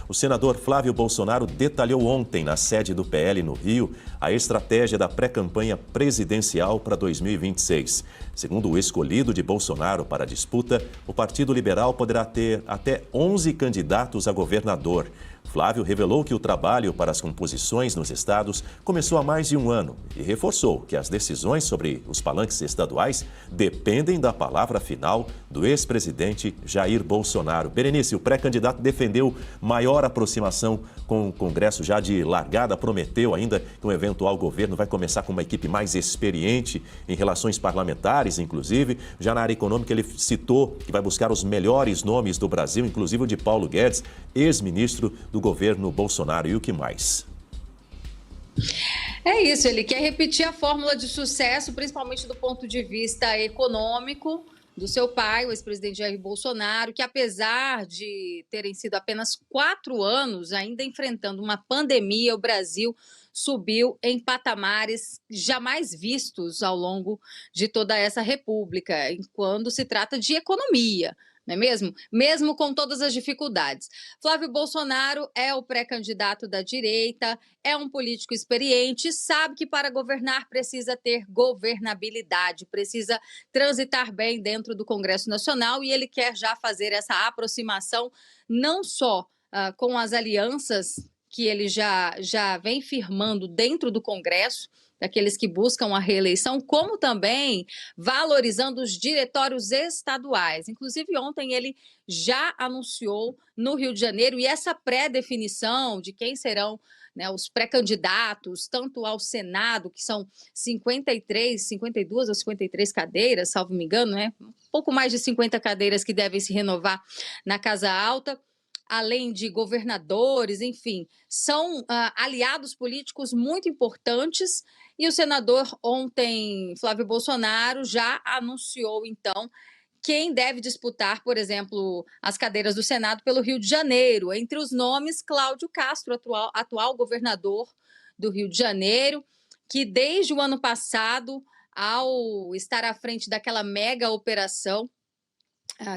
O senador Flávio Bolsonaro detalhou ontem, na sede do PL no Rio, a estratégia da pré-campanha presidencial para 2026. Segundo o escolhido de Bolsonaro para a disputa, o Partido Liberal poderá ter até 11 candidatos a governador. Flávio revelou que o trabalho para as composições nos estados começou há mais de um ano e reforçou que as decisões sobre os palanques estaduais dependem da palavra final do ex-presidente Jair Bolsonaro. Berenice, o pré-candidato defendeu maior aproximação com o Congresso já de largada, prometeu ainda que um eventual governo vai começar com uma equipe mais experiente em relações parlamentares, inclusive. Já na área econômica, ele citou que vai buscar os melhores nomes do Brasil, inclusive o de Paulo Guedes, ex-ministro do governo Bolsonaro. E o que mais? É isso, ele quer repetir a fórmula de sucesso, principalmente do ponto de vista econômico, do seu pai, o ex-presidente Jair Bolsonaro, que apesar de terem sido apenas 4 anos, ainda enfrentando uma pandemia, o Brasil subiu em patamares jamais vistos ao longo de toda essa república, quando se trata de economia. Não é mesmo? Mesmo com todas as dificuldades. Flávio Bolsonaro é o pré-candidato da direita, é um político experiente, sabe que para governar precisa ter governabilidade, precisa transitar bem dentro do Congresso Nacional e ele quer já fazer essa aproximação não só com as alianças que ele já vem firmando dentro do Congresso, daqueles que buscam a reeleição, como também valorizando os diretórios estaduais. Inclusive, ontem ele já anunciou no Rio de Janeiro, e essa pré-definição de quem serão, né, os pré-candidatos, tanto ao Senado, que são 52 ou 53 cadeiras, salvo me engano, né? Um pouco mais de 50 cadeiras que devem se renovar na Casa Alta, além de governadores, enfim, são aliados políticos muito importantes. E o senador ontem, Flávio Bolsonaro, já anunciou, então, quem deve disputar, por exemplo, as cadeiras do Senado pelo Rio de Janeiro. Entre os nomes, Cláudio Castro, atual governador do Rio de Janeiro, que desde o ano passado, ao estar à frente daquela mega operação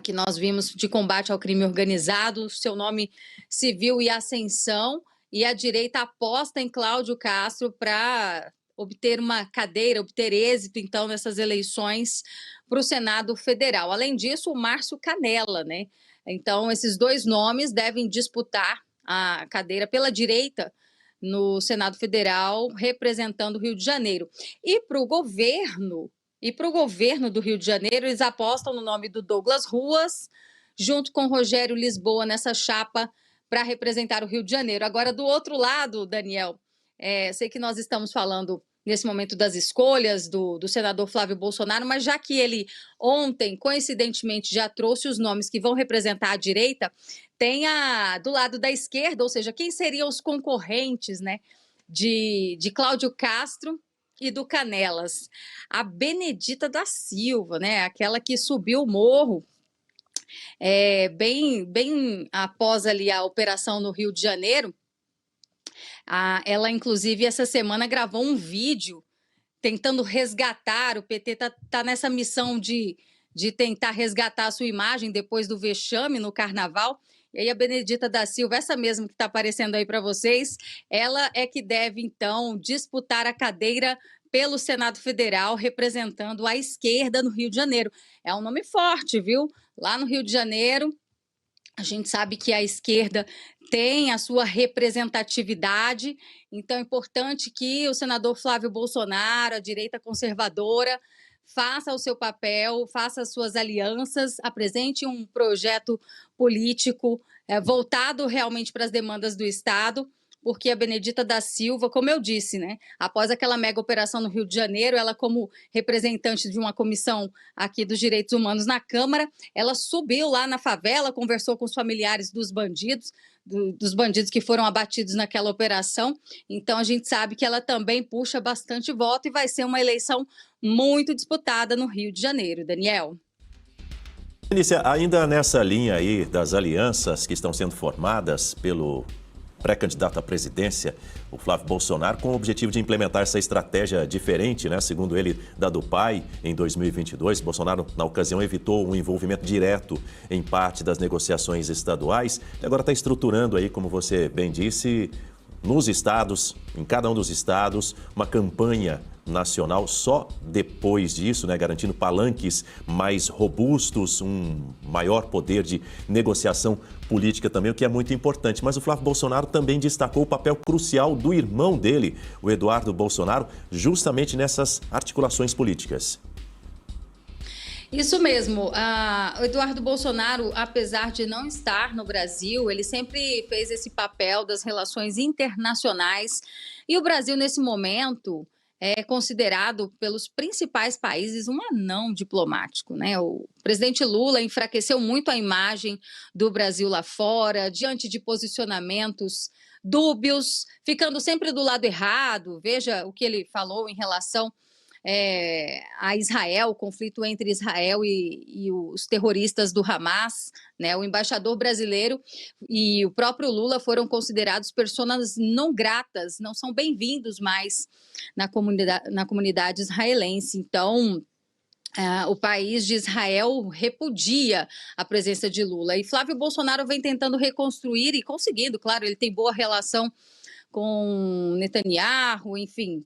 que nós vimos de combate ao crime organizado, seu nome civil e ascensão, e a direita aposta em Cláudio Castro para obter uma cadeira, obter êxito, então, nessas eleições para o Senado Federal. Além disso, o Márcio Canella, né? Então, esses dois nomes devem disputar a cadeira pela direita no Senado Federal, representando o Rio de Janeiro. E para o governo do Rio de Janeiro, eles apostam no nome do Douglas Ruas, junto com Rogério Lisboa, nessa chapa para representar o Rio de Janeiro. Agora, do outro lado, Daniel, sei que nós estamos falando nesse momento das escolhas do senador Flávio Bolsonaro, mas já que ele ontem, coincidentemente, já trouxe os nomes que vão representar a direita, tem do lado da esquerda, ou seja, quem seriam os concorrentes, né, de Cláudio Castro e do Canelas? A Benedita da Silva, né, aquela que subiu o morro bem após ali a operação no Rio de Janeiro. Ela, inclusive, essa semana gravou um vídeo tentando resgatar, o PT tá nessa missão de tentar resgatar a sua imagem depois do vexame no Carnaval. E aí a Benedita da Silva, essa mesma que está aparecendo aí para vocês, ela é que deve, então, disputar a cadeira pelo Senado Federal, representando a esquerda no Rio de Janeiro. É um nome forte, viu? Lá no Rio de Janeiro, a gente sabe que a esquerda tem a sua representatividade, então é importante que o senador Flávio Bolsonaro, a direita conservadora, faça o seu papel, faça as suas alianças, apresente um projeto político voltado realmente para as demandas do Estado, porque a Benedita da Silva, como eu disse, né, após aquela mega operação no Rio de Janeiro, ela, como representante de uma comissão aqui dos direitos humanos na Câmara, ela subiu lá na favela, conversou com os familiares dos bandidos que foram abatidos naquela operação. Então, a gente sabe que ela também puxa bastante voto e vai ser uma eleição muito disputada no Rio de Janeiro. Daniel? Felícia, ainda nessa linha aí das alianças que estão sendo formadas pelo pré-candidato à presidência, o Flávio Bolsonaro, com o objetivo de implementar essa estratégia diferente, né, segundo ele, da do pai, em 2022. Bolsonaro, na ocasião, evitou um envolvimento direto em parte das negociações estaduais. E agora está estruturando aí, como você bem disse, nos estados, em cada um dos estados, uma campanha nacional só depois disso, né, garantindo palanques mais robustos, um maior poder de negociação política também, o que é muito importante. Mas o Flávio Bolsonaro também destacou o papel crucial do irmão dele, o Eduardo Bolsonaro, justamente nessas articulações políticas. Isso mesmo. O Eduardo Bolsonaro, apesar de não estar no Brasil, ele sempre fez esse papel das relações internacionais. E o Brasil, nesse momento, é considerado pelos principais países um anão diplomático, né? O presidente Lula enfraqueceu muito a imagem do Brasil lá fora, diante de posicionamentos dúbios, ficando sempre do lado errado. Veja o que ele falou em relação a Israel, o conflito entre Israel e os terroristas do Hamas, né? O embaixador brasileiro e o próprio Lula foram considerados pessoas não gratas, não são bem-vindos mais na comunidade israelense. Então, o país de Israel repudia a presença de Lula. E Flávio Bolsonaro vem tentando reconstruir e conseguindo, claro, ele tem boa relação com Netanyahu, enfim,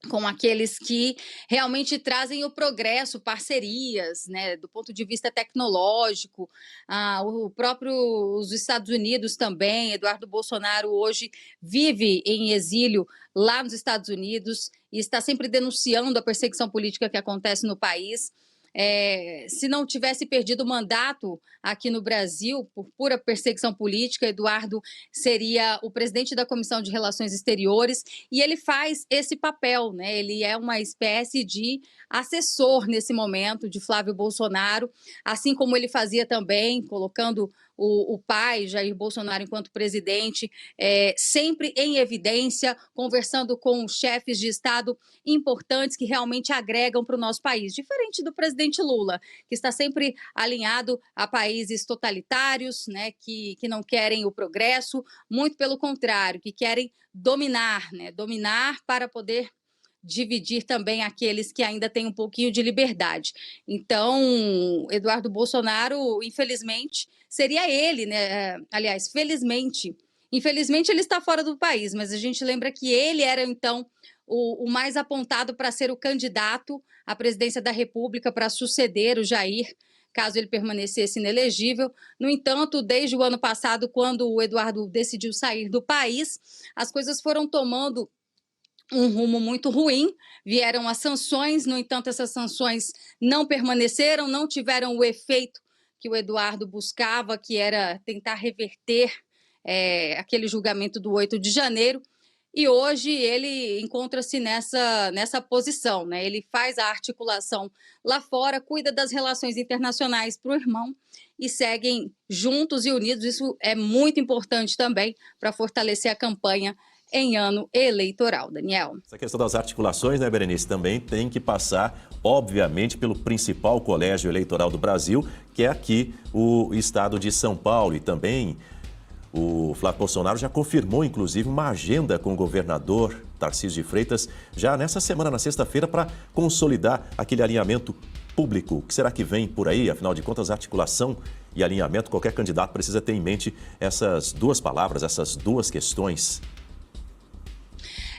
com aqueles que realmente trazem o progresso, parcerias, né, do ponto de vista tecnológico. Os Estados Unidos também, Eduardo Bolsonaro hoje vive em exílio lá nos Estados Unidos e está sempre denunciando a perseguição política que acontece no país. Se não tivesse perdido o mandato aqui no Brasil por pura perseguição política, Eduardo seria o presidente da Comissão de Relações Exteriores e ele faz esse papel, né? Ele é uma espécie de assessor nesse momento de Flávio Bolsonaro, assim como ele fazia também, colocando o pai, Jair Bolsonaro, enquanto presidente, sempre em evidência, conversando com chefes de Estado importantes que realmente agregam para o nosso país, diferente do presidente Lula, que está sempre alinhado a países totalitários, né, que não querem o progresso, muito pelo contrário, que querem dominar, né, dominar para poder dividir também aqueles que ainda têm um pouquinho de liberdade. Então, Eduardo Bolsonaro, infelizmente, seria ele, né? Aliás, felizmente, infelizmente ele está fora do país, mas a gente lembra que ele era, então, o mais apontado para ser o candidato à presidência da República, para suceder o Jair, caso ele permanecesse inelegível. No entanto, desde o ano passado, quando o Eduardo decidiu sair do país, as coisas foram tomando um rumo muito ruim, vieram as sanções, no entanto, essas sanções não permaneceram, não tiveram o efeito que o Eduardo buscava, que era tentar reverter aquele julgamento do 8 de janeiro, e hoje ele encontra-se nessa posição, né? Ele faz a articulação lá fora, cuida das relações internacionais para o irmão e seguem juntos e unidos. Isso é muito importante também para fortalecer a campanha em ano eleitoral, Daniel. Essa questão das articulações, né, Berenice, também tem que passar, obviamente, pelo principal colégio eleitoral do Brasil, que é aqui o estado de São Paulo. E também o Flávio Bolsonaro já confirmou, inclusive, uma agenda com o governador Tarcísio de Freitas, já nessa semana, na sexta-feira, para consolidar aquele alinhamento público. O que será que vem por aí? Afinal de contas, articulação e alinhamento, qualquer candidato precisa ter em mente essas duas palavras, essas duas questões.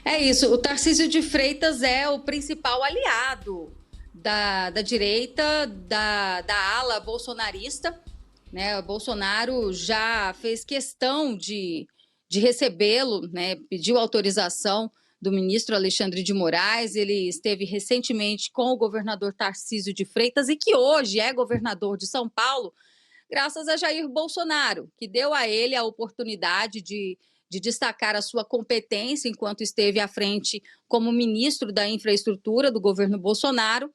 É isso, o Tarcísio de Freitas é o principal aliado da direita, da ala bolsonarista, né? O Bolsonaro já fez questão de recebê-lo, né? Pediu autorização do ministro Alexandre de Moraes, ele esteve recentemente com o governador Tarcísio de Freitas e que hoje é governador de São Paulo, graças a Jair Bolsonaro, que deu a ele a oportunidade de destacar a sua competência enquanto esteve à frente como ministro da Infraestrutura do governo Bolsonaro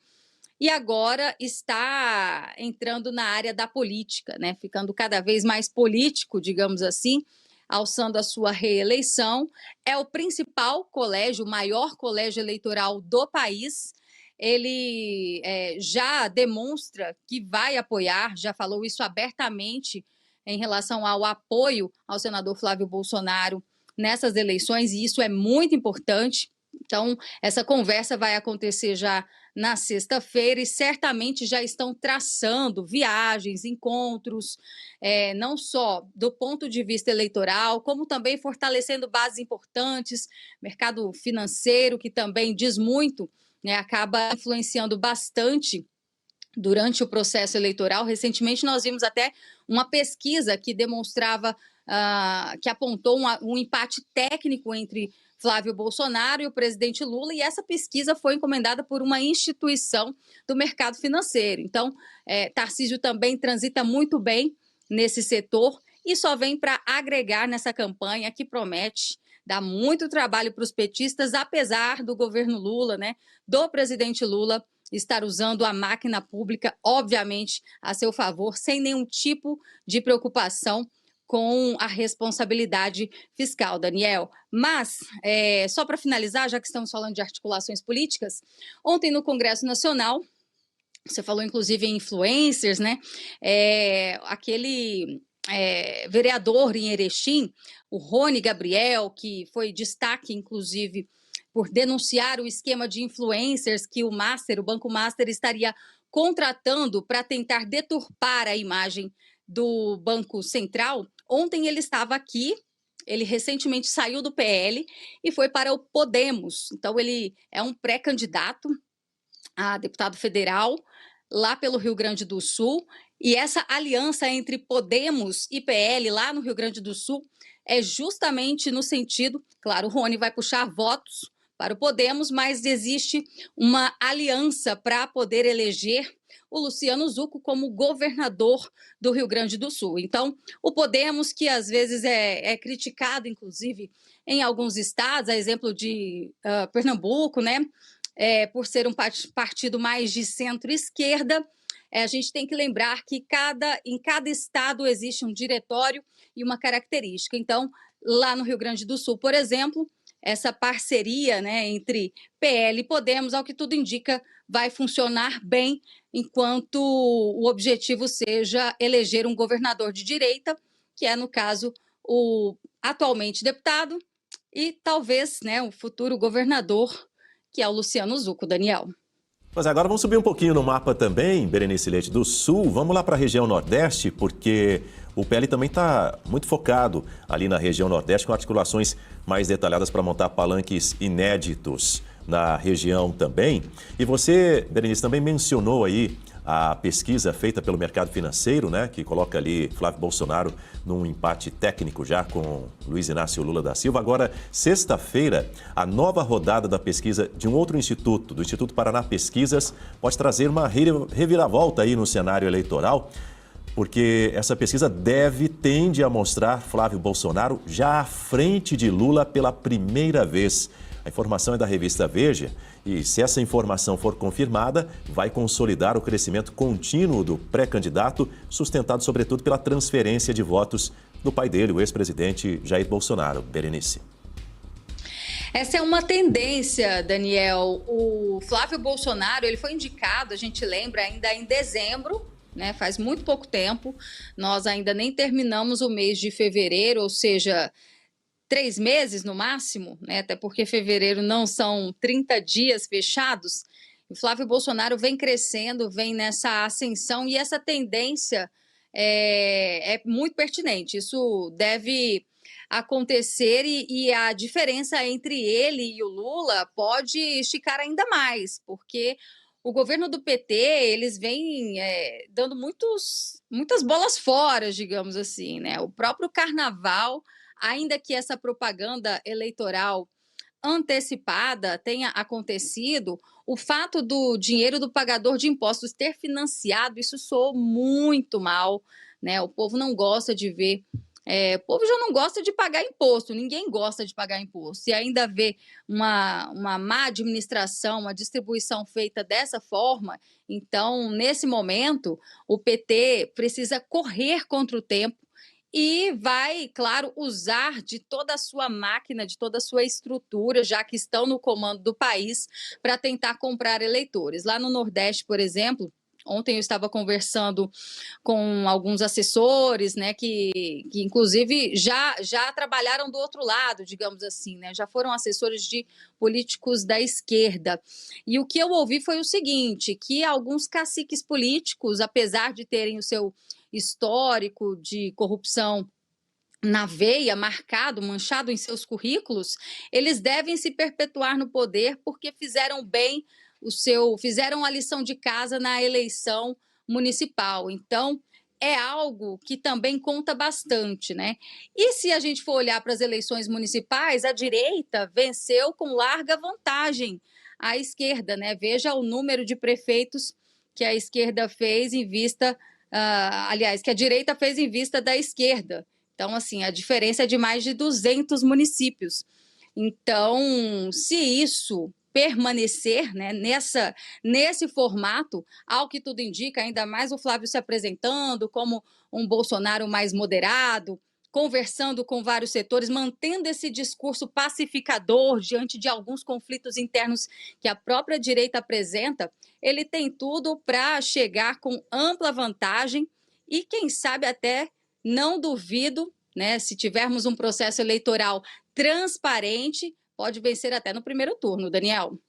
e agora está entrando na área da política, né? Ficando cada vez mais político, digamos assim, alçando a sua reeleição. É o principal colégio, o maior colégio eleitoral do país. Ele já demonstra que vai apoiar, já falou isso abertamente em relação ao apoio ao senador Flávio Bolsonaro nessas eleições, e isso é muito importante. Então, essa conversa vai acontecer já na sexta-feira e certamente já estão traçando viagens, encontros, não só do ponto de vista eleitoral, como também fortalecendo bases importantes, mercado financeiro, que também diz muito, né, acaba influenciando bastante durante o processo eleitoral. Recentemente, nós vimos até uma pesquisa que demonstrava, que apontou um empate técnico entre Flávio Bolsonaro e o presidente Lula, e essa pesquisa foi encomendada por uma instituição do mercado financeiro. Então, Tarcísio também transita muito bem nesse setor e só vem para agregar nessa campanha que promete dar muito trabalho para os petistas, apesar do governo Lula, né, do presidente Lula, estar usando a máquina pública, obviamente, a seu favor, sem nenhum tipo de preocupação com a responsabilidade fiscal, Daniel. Mas, só para finalizar, já que estamos falando de articulações políticas, ontem no Congresso Nacional, você falou inclusive em influencers, né? Aquele vereador em Erechim, o Rony Gabriel, que foi destaque, inclusive, por denunciar o esquema de influencers que o Banco Master, estaria contratando para tentar deturpar a imagem do Banco Central. Ontem ele estava aqui, ele recentemente saiu do PL e foi para o Podemos. Então, ele é um pré-candidato a deputado federal lá pelo Rio Grande do Sul. E essa aliança entre Podemos e PL lá no Rio Grande do Sul é justamente no sentido, claro, o Rony vai puxar votos para o Podemos, mas existe uma aliança para poder eleger o Luciano Zucco como governador do Rio Grande do Sul. Então, o Podemos, que às vezes é criticado, inclusive, em alguns estados, a exemplo de Pernambuco, né, por ser um partido mais de centro-esquerda, a gente tem que lembrar que em cada estado existe um diretório e uma característica. Então, lá no Rio Grande do Sul, por exemplo, essa parceria, né, entre PL e Podemos, ao que tudo indica, vai funcionar bem, enquanto o objetivo seja eleger um governador de direita, que é, no caso, o atualmente deputado e talvez, né, o futuro governador, que é o Luciano Zucco, Daniel. Mas agora vamos subir um pouquinho no mapa também, Berenice Leite, do Sul. Vamos lá para a região Nordeste, porque o PL também está muito focado ali na região Nordeste, com articulações mais detalhadas para montar palanques inéditos na região também. E você, Berenice, também mencionou aí a pesquisa feita pelo mercado financeiro, né, que coloca ali Flávio Bolsonaro num empate técnico já com Luiz Inácio Lula da Silva. Agora, sexta-feira, a nova rodada da pesquisa de um outro instituto, do Instituto Paraná Pesquisas, pode trazer uma reviravolta aí no cenário eleitoral, porque essa pesquisa tende a mostrar Flávio Bolsonaro já à frente de Lula pela primeira vez. A informação é da revista Veja e, se essa informação for confirmada, vai consolidar o crescimento contínuo do pré-candidato, sustentado sobretudo pela transferência de votos do pai dele, o ex-presidente Jair Bolsonaro. Berenice. Essa é uma tendência, Daniel. O Flávio Bolsonaro, ele foi indicado, a gente lembra, ainda em dezembro, né? Faz muito pouco tempo. Nós ainda nem terminamos o mês de fevereiro, ou seja, 3 meses no máximo, né? Até porque fevereiro não são 30 dias fechados. O Flávio Bolsonaro vem crescendo, vem nessa ascensão, e essa tendência é muito pertinente. Isso deve acontecer e a diferença entre ele e o Lula pode esticar ainda mais, porque o governo do PT, eles vêm dando muitas bolas fora, digamos assim, né? O próprio carnaval, ainda que essa propaganda eleitoral antecipada tenha acontecido, o fato do dinheiro do pagador de impostos ter financiado, isso soou muito mal, né? O povo não gosta de ver, o povo já não gosta de pagar imposto, ninguém gosta de pagar imposto, e ainda ver uma má administração, uma distribuição feita dessa forma. Então, nesse momento, o PT precisa correr contra o tempo e vai, claro, usar de toda a sua máquina, de toda a sua estrutura, já que estão no comando do país, para tentar comprar eleitores. Lá no Nordeste, por exemplo, Ontem eu estava conversando com alguns assessores, né, que inclusive já trabalharam do outro lado, digamos assim, né, já foram assessores de políticos da esquerda. E o que eu ouvi foi o seguinte, que alguns caciques políticos, apesar de terem o seu histórico de corrupção na veia, marcado, manchado em seus currículos, eles devem se perpetuar no poder porque fizeram bem fizeram a lição de casa na eleição municipal. Então, é algo que também conta bastante, né? E se a gente for olhar para as eleições municipais, a direita venceu com larga vantagem à esquerda, né? Veja o número de prefeitos que a esquerda fez em vista, aliás, que a direita fez em vista da esquerda. Então, assim, a diferença é de mais de 200 municípios. Então, se isso permanecer, né, nesse formato, ao que tudo indica, ainda mais o Flávio se apresentando como um Bolsonaro mais moderado, conversando com vários setores, mantendo esse discurso pacificador diante de alguns conflitos internos que a própria direita apresenta, ele tem tudo para chegar com ampla vantagem e, quem sabe, até não duvido, né, se tivermos um processo eleitoral transparente, pode vencer até no primeiro turno, Daniel.